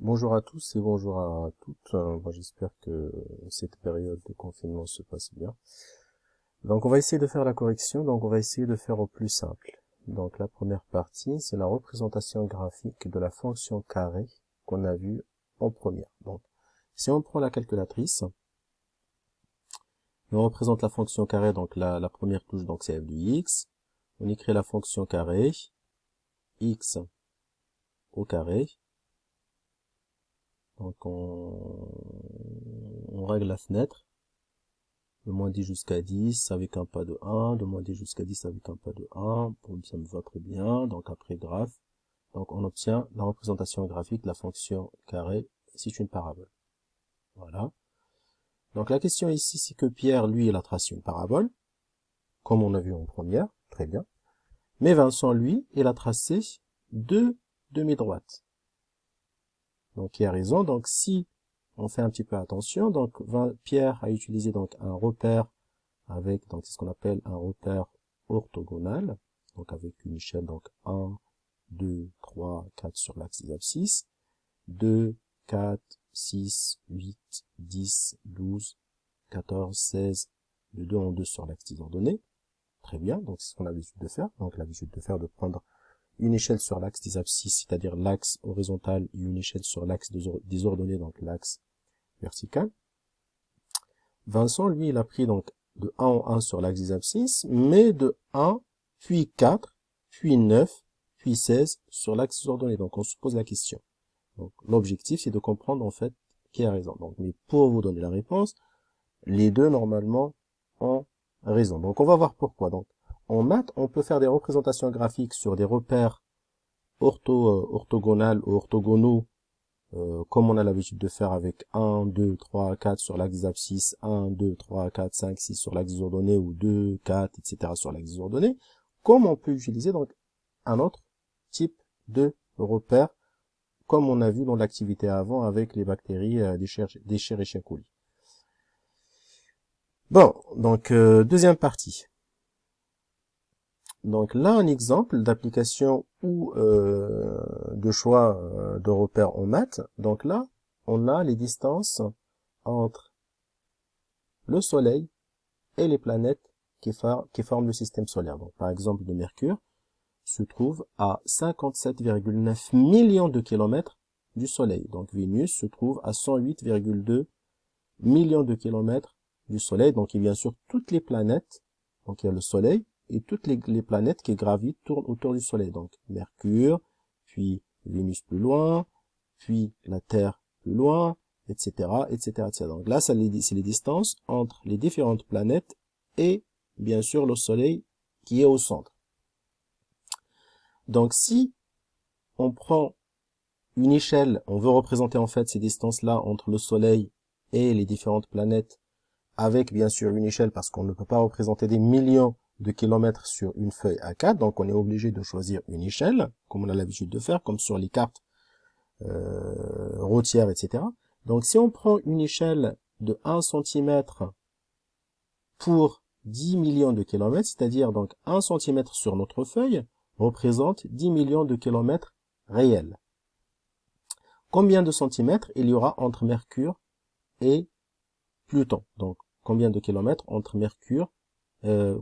Bonjour à tous et bonjour à toutes. J'espère que cette période de confinement se passe bien. Donc on va essayer de faire la correction, donc on va essayer de faire au plus simple. Donc la première partie, c'est la représentation graphique de la fonction carré qu'on a vue en première. Donc si on prend la calculatrice, on représente la fonction carré, donc la première touche, donc c'est f de x. On écrit la fonction carré, x au carré. Donc on règle la fenêtre, de moins 10 jusqu'à 10 avec un pas de 1, de moins 10 jusqu'à 10 avec un pas de 1, ça me va très bien. Donc après graphe, donc on obtient la représentation graphique de la fonction carré, c'est une parabole. Voilà. Donc la question ici, c'est que Pierre, lui, il a tracé une parabole, comme on a vu en première, très bien. Mais Vincent, lui, il a tracé deux demi-droites. Donc il a raison, donc si on fait un petit peu attention, donc Pierre a utilisé donc un repère avec donc ce qu'on appelle un repère orthogonal, donc avec une échelle donc 1, 2, 3, 4 sur l'axe des abscisses, 2, 4, 6, 8, 10, 12, 14, 16, de 2 en 2 sur l'axe des ordonnées. Très bien, donc c'est ce qu'on a l'habitude de faire. Donc l'habitude de faire de prendre une échelle sur l'axe des abscisses, c'est-à-dire l'axe horizontal, et une échelle sur l'axe des ordonnées, donc l'axe vertical. Vincent, lui, il a pris donc de 1 en 1 sur l'axe des abscisses, mais de 1, puis 4, puis 9, puis 16 sur l'axe des ordonnées. Donc on se pose la question. Donc l'objectif, c'est de comprendre en fait qui a raison. Donc, mais pour vous donner la réponse, les deux normalement ont raison. Donc on va voir pourquoi. Donc en maths, on peut faire des représentations graphiques sur des repères orthogonales ou orthogonaux, comme on a l'habitude de faire avec 1, 2, 3, 4 sur l'axe des abscisses, 1, 2, 3, 4, 5, 6 sur l'axe des ordonnées, ou 2, 4, etc. sur l'axe des ordonnées, comme on peut utiliser donc un autre type de repère, comme on a vu dans l'activité avant avec les bactéries d'Escherichia coli. Bon, donc deuxième partie. Donc là, un exemple d'application ou de choix de repères en maths. Donc là, on a les distances entre le Soleil et les planètes qui forment le système solaire. Donc par exemple, le Mercure se trouve à 57,9 millions de kilomètres du Soleil. Donc Vénus se trouve à 108,2 millions de kilomètres du Soleil. Donc et bien sûr toutes les planètes, donc il y a le Soleil, et toutes les planètes qui gravitent tournent autour du Soleil. Donc Mercure, puis Vénus plus loin, puis la Terre plus loin, etc., etc., etc. Donc là, c'est les distances entre les différentes planètes et bien sûr le Soleil qui est au centre. Donc si on prend une échelle, on veut représenter en fait ces distances-là entre le Soleil et les différentes planètes, avec bien sûr une échelle, parce qu'on ne peut pas représenter des millions de kilomètres sur une feuille A4, donc on est obligé de choisir une échelle, comme on a l'habitude de faire, comme sur les cartes routières, etc. Donc si on prend une échelle de 1 cm pour 10 millions de kilomètres, c'est-à-dire donc 1 cm sur notre feuille, représente 10 millions de kilomètres réels. Combien de centimètres il y aura entre Mercure et Pluton? Donc combien de kilomètres entre Mercure,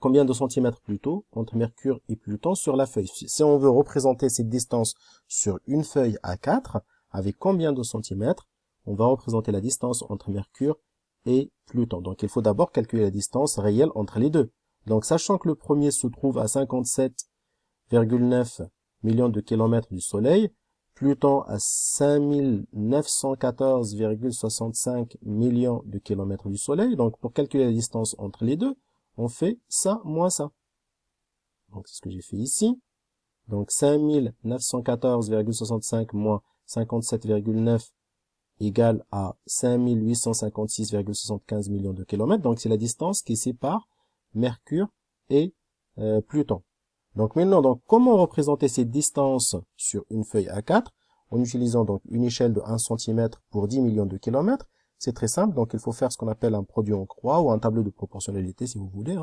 combien de centimètres plutôt entre Mercure et Pluton sur la feuille. Si on veut représenter cette distance sur une feuille A4, avec combien de centimètres, on va représenter la distance entre Mercure et Pluton. Donc il faut d'abord calculer la distance réelle entre les deux. Donc sachant que le premier se trouve à 57,9 millions de kilomètres du Soleil, Pluton à 5914,65 millions de kilomètres du Soleil. Donc, pour calculer la distance entre les deux, on fait ça moins ça. Donc, c'est ce que j'ai fait ici. Donc, 5914,65 moins 57,9 égale à 5856,75 millions de kilomètres. Donc, c'est la distance qui sépare Mercure et Pluton. Donc maintenant, donc, comment représenter ces distances sur une feuille A4 en utilisant donc une échelle de 1 cm pour 10 millions de kilomètres? C'est très simple, donc il faut faire ce qu'on appelle un produit en croix ou un tableau de proportionnalité si vous voulez.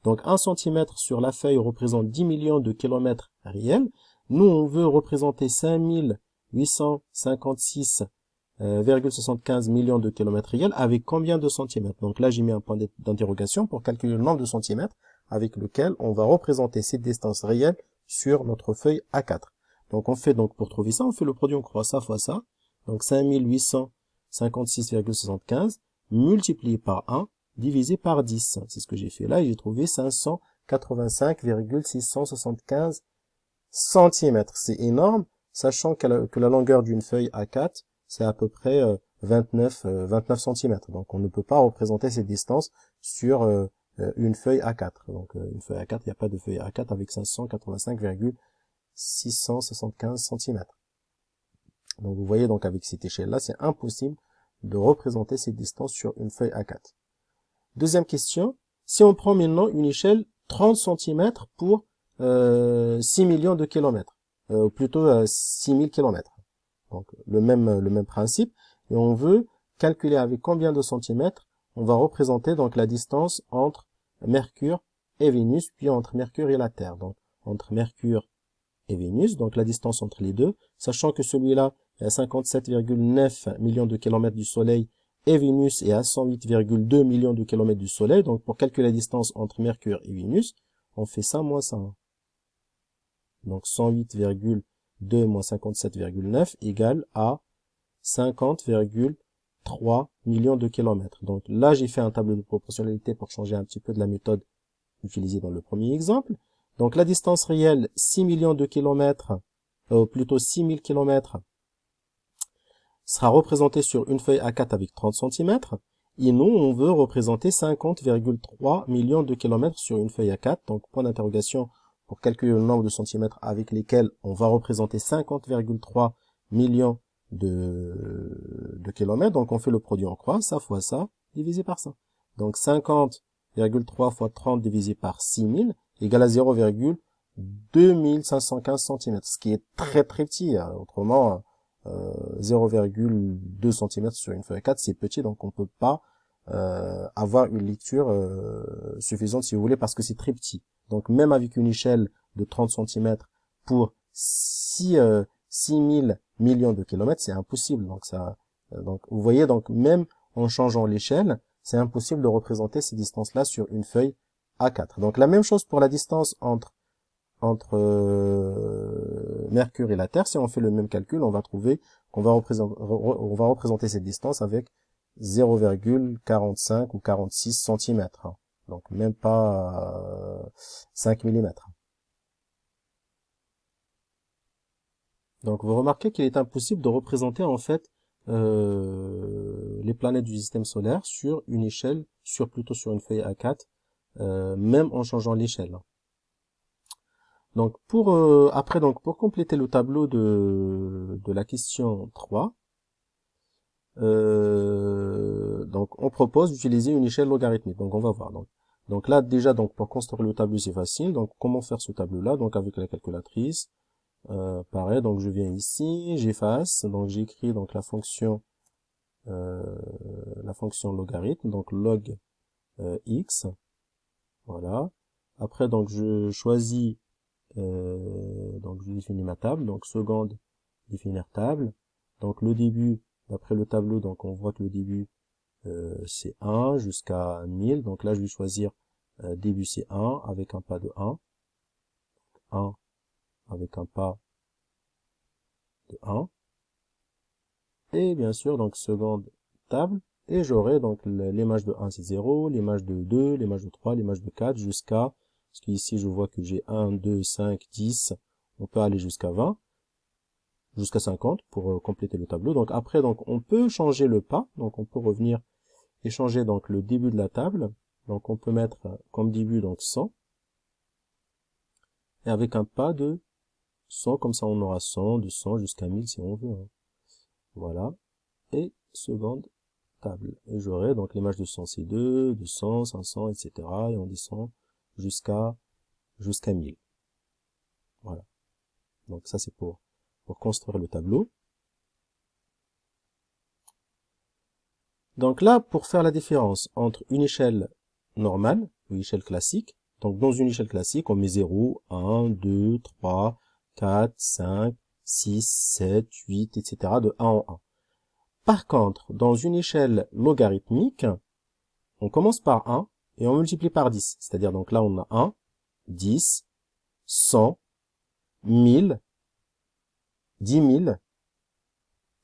Donc 1 cm sur la feuille représente 10 millions de kilomètres réels. Nous, on veut représenter 5856 75 millions de kilomètres réels avec combien de centimètres? Donc là, j'ai mis un point d'interrogation pour calculer le nombre de centimètres avec lequel on va représenter cette distance réelle sur notre feuille A4. Donc on fait donc pour trouver ça, on fait le produit, on croise ça fois ça. Donc 5856,75 multiplié par 1 divisé par 10. C'est ce que j'ai fait là et j'ai trouvé 585,675 centimètres. C'est énorme, sachant que la longueur d'une feuille A4, c'est à peu près 29 centimètres. Donc on ne peut pas représenter cette distance sur une feuille A4. Donc une feuille A4, il n'y a pas de feuille A4 avec 585,675 centimètres. Donc vous voyez, donc avec cette échelle-là, c'est impossible de représenter cette distance sur une feuille A4. Deuxième question, si on prend maintenant une échelle 30 centimètres pour 6 millions de kilomètres, ou plutôt 6000 kilomètres. Donc le même principe, et on veut calculer avec combien de centimètres on va représenter donc la distance entre Mercure et Vénus, puis entre Mercure et la Terre. Donc entre Mercure et Vénus, donc la distance entre les deux, sachant que celui-là est à 57,9 millions de kilomètres du Soleil et Vénus est à 108,2 millions de kilomètres du Soleil. Donc pour calculer la distance entre Mercure et Vénus, on fait ça moins ça. Donc 108,2 moins 57,9 égale à 50,3 millions de kilomètres. Donc là, j'ai fait un tableau de proportionnalité pour changer un petit peu de la méthode utilisée dans le premier exemple. Donc la distance réelle, 6 millions de kilomètres, plutôt 6000 kilomètres, sera représentée sur une feuille A4 avec 30 cm. Et nous, on veut représenter 50,3 millions de kilomètres sur une feuille A4. Donc point d'interrogation pour calculer le nombre de centimètres avec lesquels on va représenter 50,3 millions de kilomètres. Donc on fait le produit en croix, ça fois ça, divisé par ça. Donc 50,3 fois 30 divisé par 6000 égale à 0,2515 cm, ce qui est très très petit. Hein. Autrement, 0,2 cm sur une feuille 4, c'est petit, donc on peut pas avoir une lecture suffisante, si vous voulez, parce que c'est très petit. Donc même avec une échelle de 30 cm pour 6000 millions de kilomètres, c'est impossible. Donc vous voyez, donc même en changeant l'échelle, c'est impossible de représenter ces distances-là sur une feuille A4. Donc la même chose pour la distance entre Mercure et la Terre. Si on fait le même calcul, on va trouver qu'on va représenter cette distance avec 0,45 ou 46 cm. Donc même pas 5 mm. Donc vous remarquez qu'il est impossible de représenter en fait les planètes du système solaire sur une échelle, plutôt sur une feuille A4, même en changeant l'échelle. Donc pour compléter le tableau de la question 3, donc on propose d'utiliser une échelle logarithmique. Donc on va voir. Donc là déjà, donc pour construire le tableau c'est facile. Donc comment faire ce tableau là? Donc avec la calculatrice, pareil. Donc je viens ici, j'efface. Donc j'écris donc la fonction logarithme. Donc log x. Voilà. Après donc je choisis donc je définis ma table, donc seconde, définir table. Donc le début, d'après le tableau, donc on voit que le début c'est 1 jusqu'à 1000. Donc là je vais choisir début c'est 1 avec un pas de 1, 1 avec un pas de 1, et bien sûr donc seconde table, et j'aurai donc l'image de 1 c'est 0, l'image de 2, l'image de 3, l'image de 4 jusqu'à, parce qu'ici je vois que j'ai 1, 2, 5, 10, on peut aller jusqu'à 20, jusqu'à 50 pour compléter le tableau. Donc après, donc on peut changer le pas, donc on peut revenir et changer donc le début de la table. Donc on peut mettre comme début donc 100, et avec un pas de 100, comme ça on aura 100, de 100 jusqu'à 1000 si on veut. Hein. Voilà, et seconde table. Et j'aurai donc l'image de 100 c'est 2, de 100, 500, etc. Et on descend jusqu'à 1000. Voilà. Donc ça c'est pour construire le tableau. Donc là, pour faire la différence entre une échelle normale ou une échelle classique, donc dans une échelle classique, on met 0, 1, 2, 3, 4, 5, 6, 7, 8, etc. de 1 en 1. Par contre, dans une échelle logarithmique, on commence par 1 et on multiplie par 10. C'est-à-dire, donc là, on a 1, 10, 100, 1000, 10 000,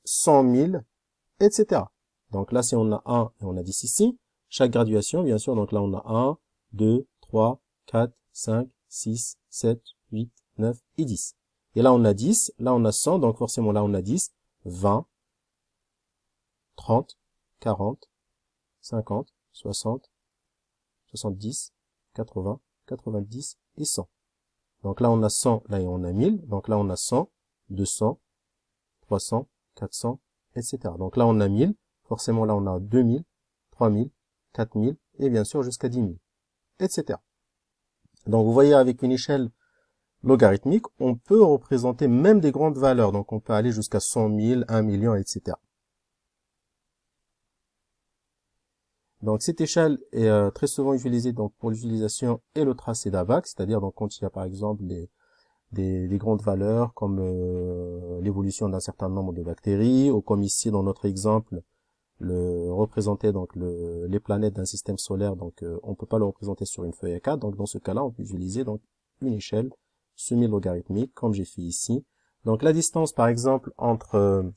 100 000, etc. Donc là, si on a 1 et on a 10 ici, chaque graduation, bien sûr, donc là, on a 1, 2, 3, 4, 5, 6, 7, 8, 9 et 10. Et là, on a 10, là, on a 100, donc forcément, là, on a 10, 20, 30, 40, 50, 60, 70, 80, 90 et 100. Donc là, on a 100, là, on a 1000. Donc là, on a 100, 200, 300, 400, etc. Donc là, on a 1000. Forcément, là, on a 2000, 3000, 4000 et bien sûr jusqu'à 10 000, etc. Donc, vous voyez, avec une échelle logarithmique, on peut représenter même des grandes valeurs. Donc, on peut aller jusqu'à 100 000, 1 million, etc. Donc, cette échelle est très souvent utilisée donc pour l'utilisation et le tracé d'AVAC, c'est-à-dire donc quand il y a par exemple des grandes valeurs comme l'évolution d'un certain nombre de bactéries, ou comme ici dans notre exemple, représenter donc les planètes d'un système solaire, donc on peut pas le représenter sur une feuille A4, donc dans ce cas-là, on peut utiliser donc une échelle semi-logarithmique, comme j'ai fait ici. Donc la distance, par exemple, entre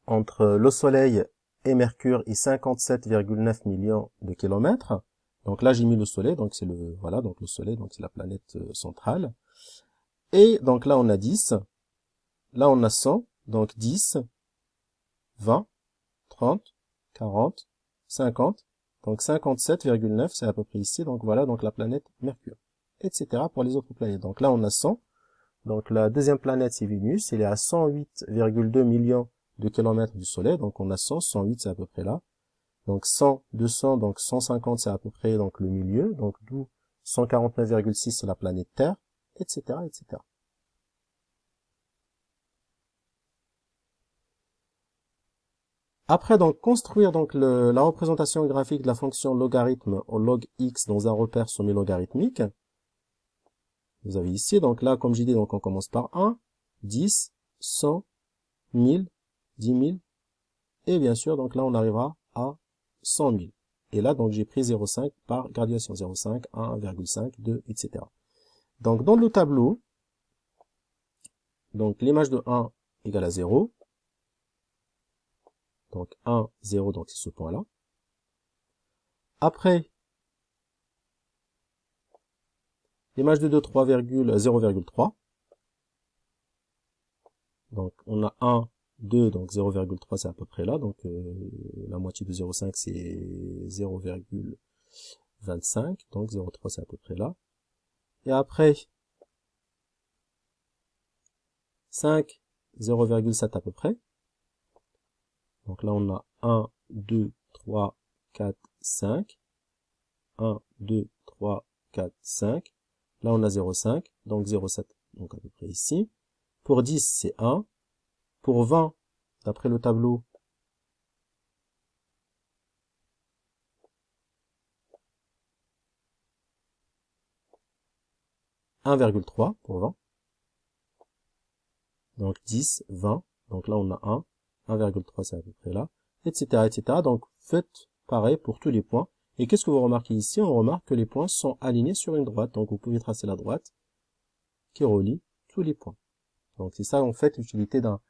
le Soleil et Mercure est 57,9 millions de kilomètres. Donc là, j'ai mis le Soleil, donc c'est voilà, donc le Soleil, donc c'est la planète centrale. Et donc là, on a 10. Là, on a 100. Donc 10, 20, 30, 40, 50. Donc 57,9, c'est à peu près ici. Donc voilà, donc la planète Mercure, etc. pour les autres planètes. Donc là, on a 100. Donc la deuxième planète, c'est Vénus. Elle est à 108,2 millions de kilomètres du Soleil. Donc on a 100, 108, c'est à peu près là. Donc 100, 200, donc 150, c'est à peu près donc le milieu. Donc d'où 149,6, c'est la planète Terre, etc., etc. Après, donc, construire donc la représentation graphique de la fonction logarithme au log x dans un repère semi-logarithmique. Vous avez ici, donc là, comme j'ai dit, donc on commence par 1, 10, 100, 1000, 10 000, et bien sûr, donc là, on arrivera à 100 000. Et là, donc, j'ai pris 0,5 par graduation, 0,5, 1, 1,5, 2, etc. Donc, dans le tableau, donc l'image de 1 égale à 0. Donc 1, 0, donc c'est ce point-là. Après, l'image de 2, 0,3. Donc on a 1, 2, donc 0,3 c'est à peu près là. Donc la moitié de 0,5 c'est 0,25. Donc 0,3 c'est à peu près là. Et après, 5, 0,7 à peu près. Donc là on a 1, 2, 3, 4, 5. 1, 2, 3, 4, 5. Là, on a 0,5, donc 0,7, donc à peu près ici. Pour 10, c'est 1. Pour 20, d'après le tableau, « 1,3 pour 20. Donc 10, 20. Donc là, on a 1. 1,3, c'est à peu près là. Etc., etc. Donc, faites pareil pour tous les points. Et qu'est-ce que vous remarquez ici? On remarque que les points sont alignés sur une droite. Donc, vous pouvez tracer la droite qui relie tous les points. Donc, c'est ça, en fait, l'utilité d'un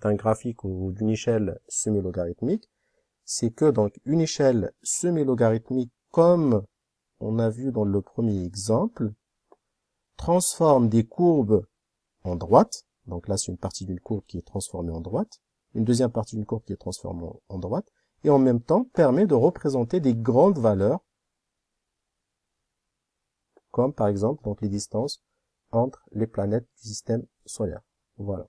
graphique ou d'une échelle semi-logarithmique. C'est que, donc, une échelle semi-logarithmique, comme on a vu dans le premier exemple, transforme des courbes en droite. Donc là, c'est une partie d'une courbe qui est transformée en droite. Une deuxième partie d'une courbe qui est transformée en droite. Et en même temps, permet de représenter des grandes valeurs, comme par exemple donc les distances entre les planètes du système solaire. Voilà.